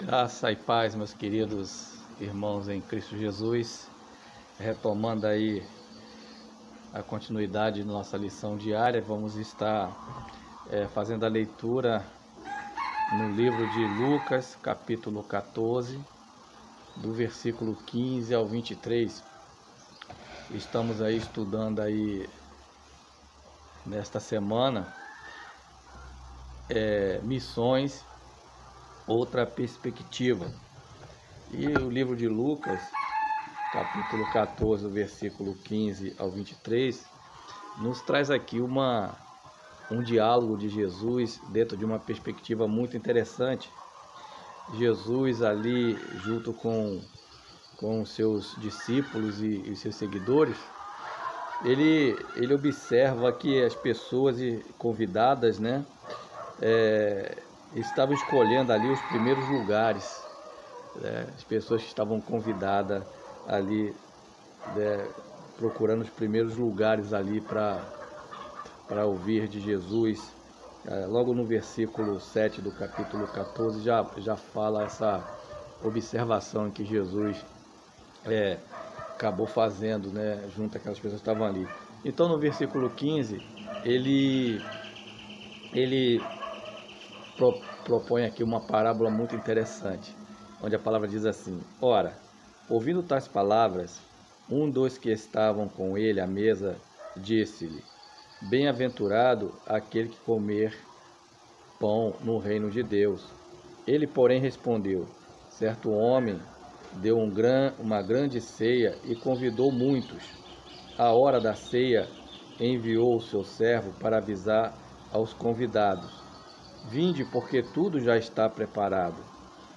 Graça e paz, meus queridos irmãos em Cristo Jesus, retomando aí a continuidade de nossa lição diária, vamos estar fazendo a leitura no livro de Lucas, capítulo 14, do versículo 15 ao 23. Estamos aí estudando aí nesta semana missões, outra perspectiva. E o livro de Lucas, capítulo 14, versículo 15 ao 23, nos traz aqui um diálogo de Jesus dentro de uma perspectiva muito interessante. Jesus ali, junto com os seus discípulos e seus seguidores, ele observa que as pessoas convidadas, estavam escolhendo ali os primeiros lugares, as pessoas que estavam convidadas ali, procurando os primeiros lugares ali para ouvir de Jesus. Logo no versículo 7 do capítulo 14 já fala essa observação que Jesus acabou fazendo, junto àquelas pessoas que estavam ali. Então no versículo 15 ele propõe aqui uma parábola muito interessante, onde a palavra diz assim: ora, ouvindo tais palavras, um dos que estavam com ele à mesa disse-lhe: bem-aventurado aquele que comer pão no reino de Deus. Ele, porém, respondeu: certo homem deu uma grande ceia e convidou muitos. À hora da ceia, enviou o seu servo para avisar aos convidados: vinde, porque tudo já está preparado.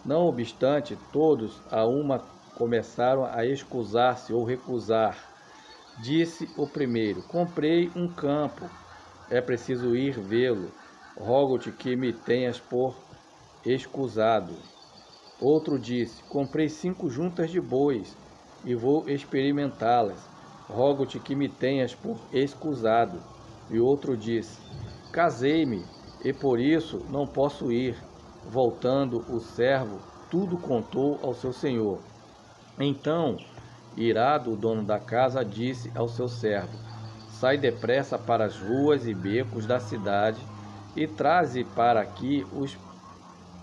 Não obstante, todos a uma começaram a excusar-se ou recusar. Disse o primeiro: comprei um campo, é preciso ir vê-lo. Rogo-te que me tenhas por escusado. Outro disse: comprei 5 juntas de bois e vou experimentá-las. Rogo-te que me tenhas por escusado. E outro disse: casei-me e por isso não posso ir. Voltando o servo, tudo contou ao seu senhor. Então, irado, o dono da casa disse ao seu servo: sai depressa para as ruas e becos da cidade e traze para aqui os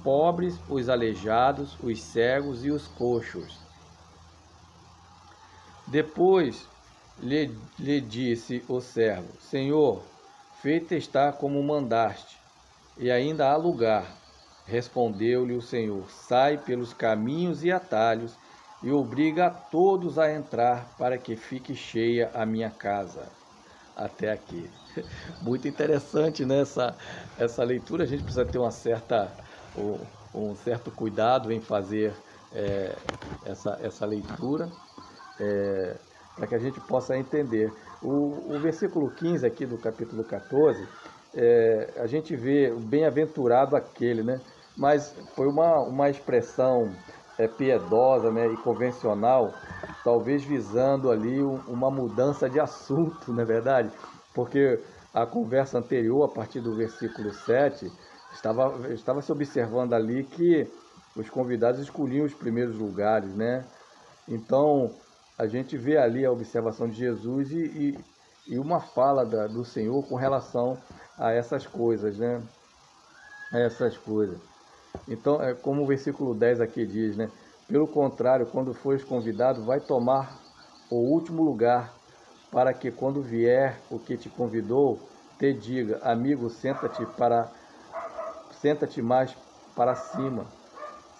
pobres, os aleijados, os cegos e os coxos. Depois lhe disse o servo: Senhor, feito está como mandaste, e ainda há lugar. Respondeu-lhe o Senhor: sai pelos caminhos e atalhos e obriga a todos a entrar, para que fique cheia a minha casa. Até aqui. Muito interessante, né? Essa leitura. A gente precisa ter um certo cuidado em fazer essa leitura, para que a gente possa entender. O versículo 15 aqui do capítulo 14, a gente vê o bem-aventurado aquele, né? Mas foi uma expressão piedosa, e convencional, talvez visando ali uma mudança de assunto, não é verdade? Porque a conversa anterior, a partir do versículo 7, estava se observando ali que os convidados escolhiam os primeiros lugares, né? Então, a gente vê ali a observação de Jesus e uma fala do Senhor com relação a essas coisas, né? A essas coisas. Então, como o versículo 10 aqui diz, né? Pelo contrário, quando fores convidado, vai tomar o último lugar, para que quando vier o que te convidou, te diga: amigo, senta-te mais para cima.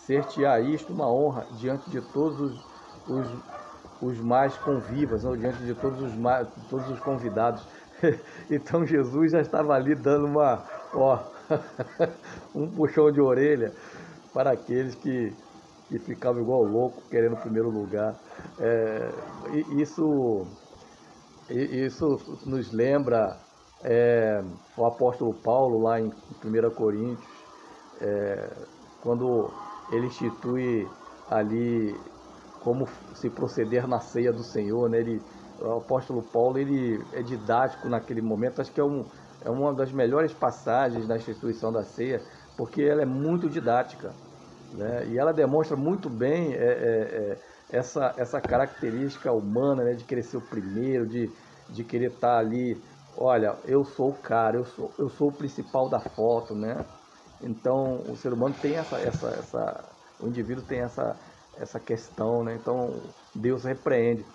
Ser-te-á isto uma honra diante de todos os mais convivas, ou diante de todos os convidados. Então Jesus já estava ali dando um puxão de orelha para aqueles que ficavam igual louco, querendo o primeiro lugar. Isso nos lembra o apóstolo Paulo, lá em 1 Coríntios, quando ele institui ali como se proceder na ceia do Senhor, né? O apóstolo Paulo, ele é didático naquele momento. Acho que é uma das melhores passagens da instituição da ceia, porque ela é muito didática. né? E ela demonstra muito bem essa característica humana, né? De querer ser o primeiro, de querer estar ali, olha, eu sou o cara, eu sou o principal da foto, né? Então o ser humano tem o indivíduo tem essa questão, né? Então Deus repreende.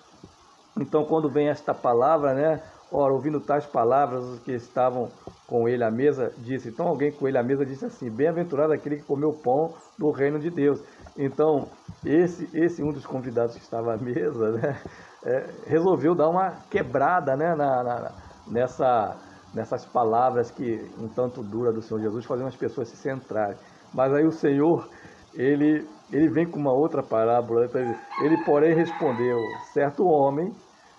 Então, quando vem esta palavra, né? Ora, ouvindo tais palavras, os que estavam com ele à mesa, disse. Então, alguém com ele à mesa disse assim: bem-aventurado aquele que comeu pão do reino de Deus. Então, esse um dos convidados que estava à mesa, né? Resolveu dar uma quebrada, né? Nessas palavras que um tanto dura do Senhor Jesus, fazendo as pessoas se centrarem. Mas aí o Senhor, ele vem com uma outra parábola. Ele, porém, respondeu: certo homem,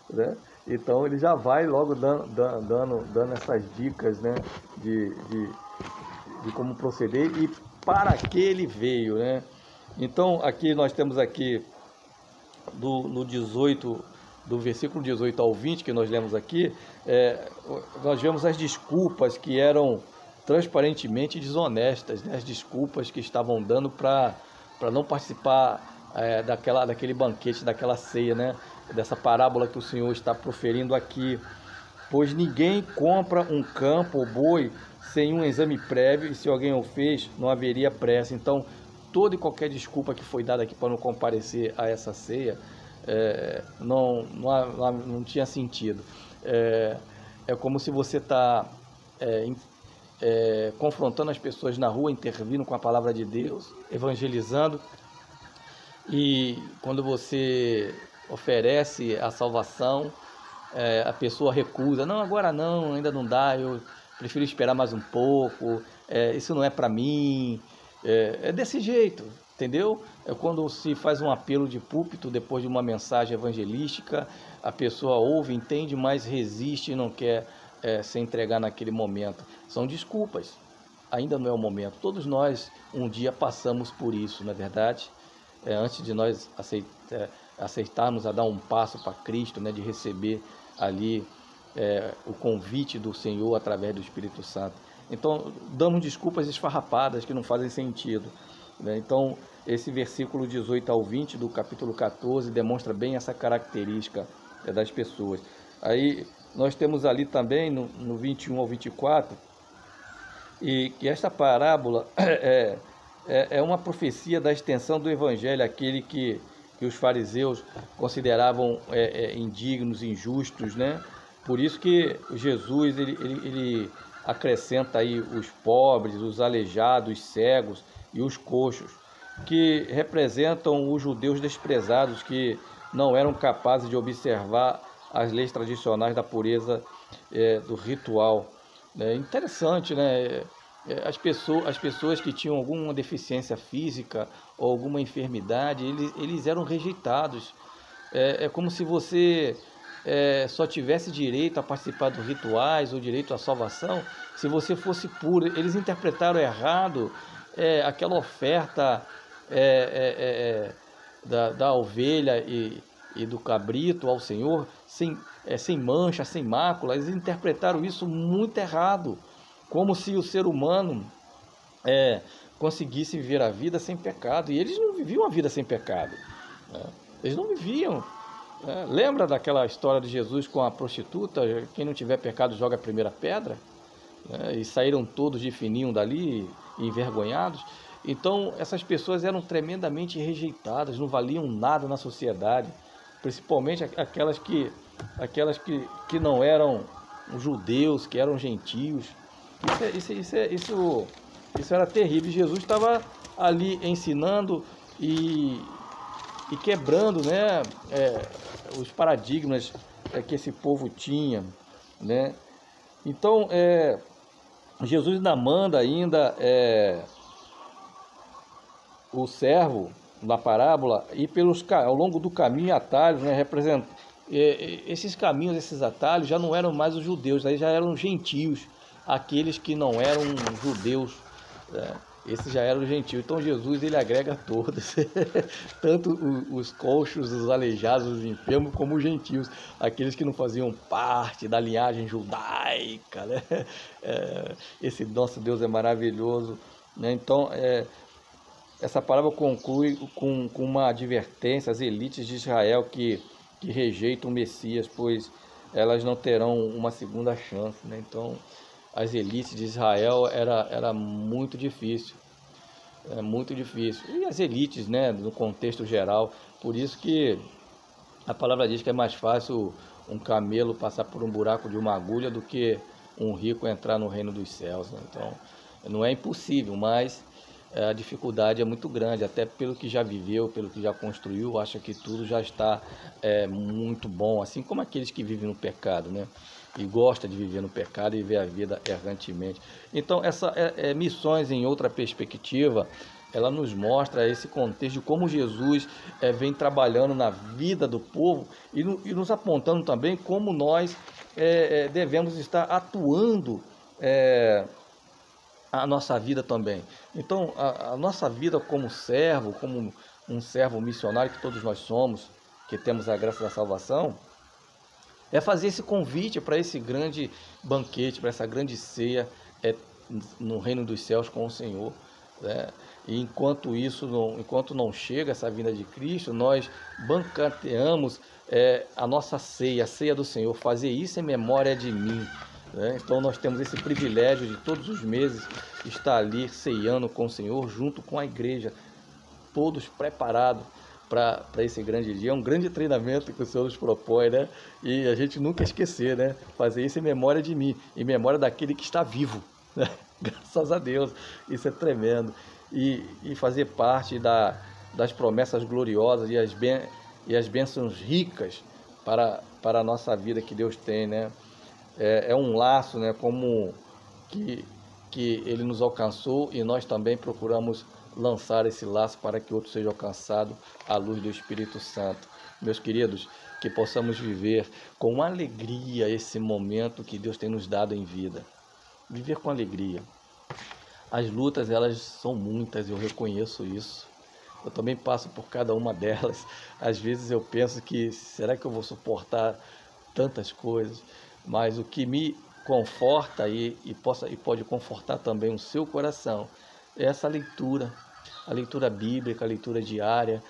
né? Então ele já vai logo dando essas dicas, né? De como proceder e para que ele veio, né? Então aqui nós temos aqui no 18, do versículo 18 ao 20 que nós lemos aqui, nós vemos as desculpas que eram transparentemente desonestas, né? As desculpas que estavam dando para não participar daquele banquete, daquela ceia, né? Dessa parábola que o Senhor está proferindo aqui. Pois ninguém compra um campo ou boi sem um exame prévio, e se alguém o fez, não haveria pressa. Então, toda e qualquer desculpa que foi dada aqui para não comparecer a essa ceia, não tinha sentido. É como se você está confrontando as pessoas na rua, intervindo com a palavra de Deus, evangelizando, e quando você oferece a salvação, a pessoa recusa: não, agora não, ainda não dá, eu prefiro esperar mais um pouco, isso não é para mim. É desse jeito, entendeu? É quando se faz um apelo de púlpito depois de uma mensagem evangelística, a pessoa ouve, entende, mas resiste e não quer se entregar naquele momento. São desculpas, ainda não é o momento. Todos nós um dia passamos por isso, não é verdade? Antes de nós aceitarmos a dar um passo para Cristo, né, de receber ali o convite do Senhor através do Espírito Santo. Então, damos desculpas esfarrapadas que não fazem sentido, né? Então, esse versículo 18 ao 20 do capítulo 14 demonstra bem essa característica das pessoas. Aí, nós temos ali também, no 21 ao 24, e que esta parábola é uma profecia da extensão do Evangelho, aquele que os fariseus consideravam indignos, injustos, né? Por isso que Jesus ele acrescenta aí os pobres, os aleijados, os cegos e os coxos, que representam os judeus desprezados, que não eram capazes de observar as leis tradicionais da pureza do ritual. É interessante, né? As pessoas que tinham alguma deficiência física ou alguma enfermidade, eles eram rejeitados. É como se você só tivesse direito a participar dos rituais ou direito à salvação se você fosse puro. Eles interpretaram errado aquela oferta da ovelha e do cabrito ao Senhor, sem mancha, sem mácula. Eles interpretaram isso muito errado, como se o ser humano conseguisse viver a vida sem pecado. E eles não viviam a vida sem pecado, né? Eles não viviam. Lembra daquela história de Jesus com a prostituta? Quem não tiver pecado joga a primeira pedra, né? E saíram todos de fininho dali, envergonhados. Então essas pessoas eram tremendamente rejeitadas, não valiam nada na sociedade, principalmente aquelas que não eram judeus, que eram gentios. Isso era terrível. Jesus estava ali ensinando e quebrando, né, os paradigmas que esse povo tinha, né? Então, Jesus ainda manda o servo, na parábola, ir ao longo do caminho atalhos, né? Esses caminhos, esses atalhos já não eram mais os judeus, aí já eram gentios, aqueles que não eram judeus, né? Esses já eram gentios. Então Jesus ele agrega todos, tanto os coxos, os aleijados, os enfermos, como os gentios, aqueles que não faziam parte da linhagem judaica, né? Esse nosso Deus é maravilhoso, né? Então essa parábola conclui com uma advertência às elites de Israel que rejeitam o Messias, pois elas não terão uma segunda chance, né? Então, as elites de Israel era muito difícil, é muito difícil. E as elites, né, no contexto geral, por isso que a palavra diz que é mais fácil um camelo passar por um buraco de uma agulha do que um rico entrar no reino dos céus, né? Então, não é impossível, mas a dificuldade é muito grande, até pelo que já viveu, pelo que já construiu, acha que tudo já está muito bom, assim como aqueles que vivem no pecado, né? E gosta de viver no pecado e ver a vida errantemente. Então, essa missões em outra perspectiva, ela nos mostra esse contexto de como Jesus vem trabalhando na vida do povo e nos apontando também como nós devemos estar atuando a nossa vida também. Então, a nossa vida como servo, como um servo missionário que todos nós somos, que temos a graça da salvação, é fazer esse convite para esse grande banquete, para essa grande ceia no reino dos céus com o Senhor, né? E enquanto não chega essa vinda de Cristo, nós banqueteamos a nossa ceia, a ceia do Senhor, fazer isso em memória de mim, né? Então nós temos esse privilégio de todos os meses estar ali ceando com o Senhor, junto com a igreja, todos preparados para esse grande dia. É um grande treinamento que o Senhor nos propõe, né? E a gente nunca esquecer, né? Fazer isso em memória de mim, em memória daquele que está vivo, né? Graças a Deus, isso é tremendo. E fazer parte das promessas gloriosas e as bênçãos ricas para a nossa vida que Deus tem, né? É um laço, né? Como que Ele nos alcançou e nós também procuramos lançar esse laço para que outro seja alcançado à luz do Espírito Santo. Meus queridos, que possamos viver com alegria esse momento que Deus tem nos dado em vida. Viver com alegria. As lutas, elas são muitas, eu reconheço isso. Eu também passo por cada uma delas. Às vezes eu penso que, será que eu vou suportar tantas coisas? Mas o que me conforta e pode confortar também o seu coração é essa leitura, a leitura bíblica, a leitura diária,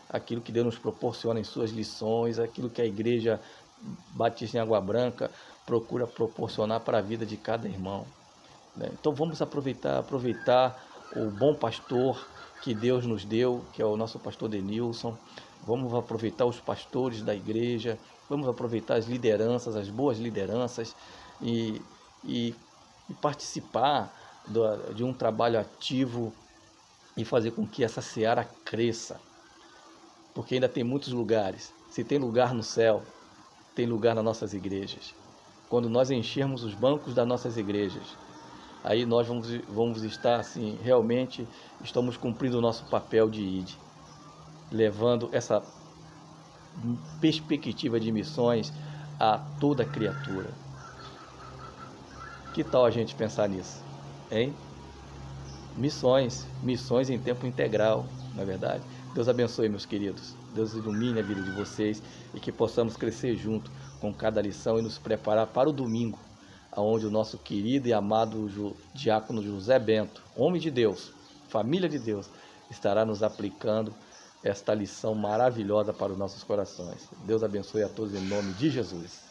aquilo que Deus nos proporciona em suas lições, aquilo que a Igreja Batista em Água Branca procura proporcionar para a vida de cada irmão, né? Então vamos aproveitar o bom pastor que Deus nos deu, que é o nosso pastor Denilson. Vamos aproveitar os pastores da igreja, vamos aproveitar as lideranças, as boas lideranças e participar de um trabalho ativo e fazer com que essa seara cresça, porque ainda tem muitos lugares. Se tem lugar no céu, tem lugar nas nossas igrejas. Quando nós enchermos os bancos das nossas igrejas, aí nós vamos estar assim, realmente estamos cumprindo o nosso papel de ID, levando essa perspectiva de missões a toda criatura. Que tal a gente pensar nisso, hein? Missões em tempo integral, não é verdade? Deus abençoe, meus queridos. Deus ilumine a vida de vocês e que possamos crescer junto com cada lição e nos preparar para o domingo, onde o nosso querido e amado diácono José Bento, homem de Deus, família de Deus, estará nos aplicando esta lição maravilhosa para os nossos corações. Deus abençoe a todos em nome de Jesus.